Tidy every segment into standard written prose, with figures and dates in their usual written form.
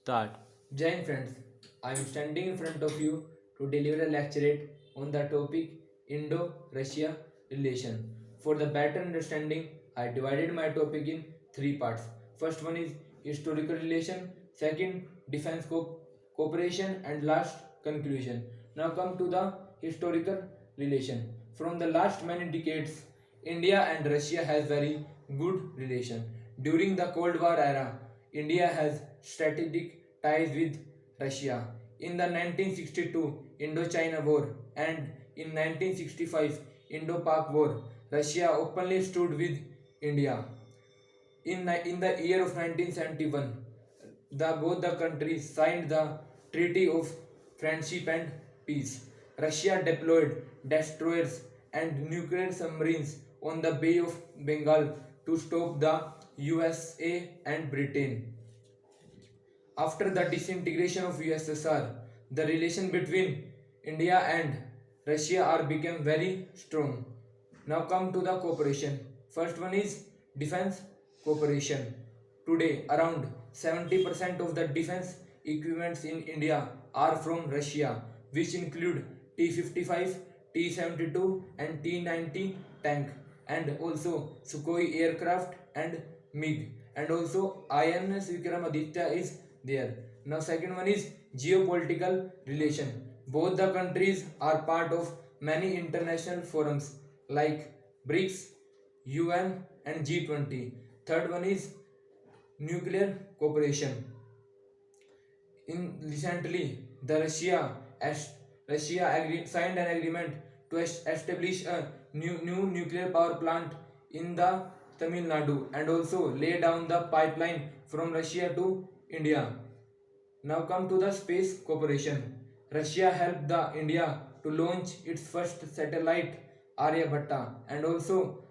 Start. Jain friends, I am standing in front of you to deliver a lecturate on the topic Indo-Russia relation. For the better understanding, I divided my topic in three parts. First one is historical relation, second defense cooperation, and last conclusion. Now come to the historical relation. From the last many decades, India and Russia has very good relation. During the Cold War era, India has strategic ties with Russia. In the 1962 Indo-China War and in 1965 Indo-Pak War, Russia openly stood with India. In the year of 1971, both the countries signed the Treaty of Friendship and Peace. Russia deployed destroyers and nuclear submarines on the Bay of Bengal to stop the USA and Britain. After the disintegration of USSR, the relation between India and Russia are become very strong. Now come to the cooperation. First one is defense cooperation. Today, around 70% of the defense equipments in India are from Russia, which include T-55, T-72 and T-90 tank, and also Sukhoi aircraft and MiG, and also INS Vikramaditya is there. Now second one is geopolitical relation. Both the countries are part of many international forums like BRICS, UN and G20. Third one is nuclear cooperation. In recently, the Russia signed an agreement to establish a new nuclear power plant in the Tamil Nadu and also lay down the pipeline from Russia to India. Now come to the space cooperation. Russia helped the India to launch its first satellite Aryabhatta and also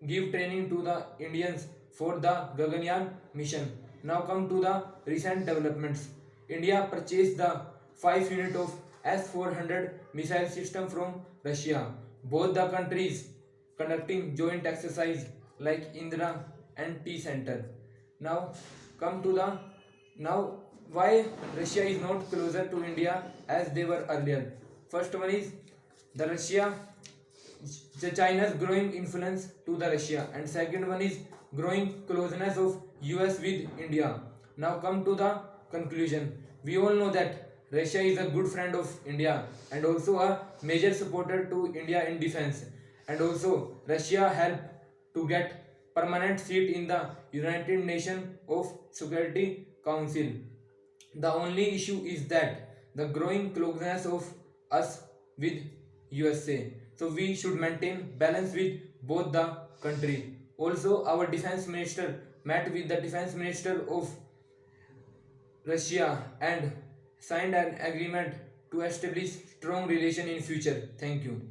give training to the Indians for the Gaganyaan mission. Now come to the recent developments. India purchased the 5 unit of S-400 missile system from Russia. Both the countries conducting joint exercise like Indra and T Center. Now come to the now why Russia is not closer to India as they were earlier. First one is the China's growing influence to the Russia, and second one is growing closeness of US with India. Now come to the conclusion. We all know that Russia is a good friend of India and also a major supporter to India in defense, and also Russia helped to get permanent seat in the United Nations of Security Council. The only issue is that the growing closeness of us with USA. So we should maintain balance with both the country. Also, our defense minister met with the defense minister of Russia and signed an agreement to establish strong relation in future. Thank you.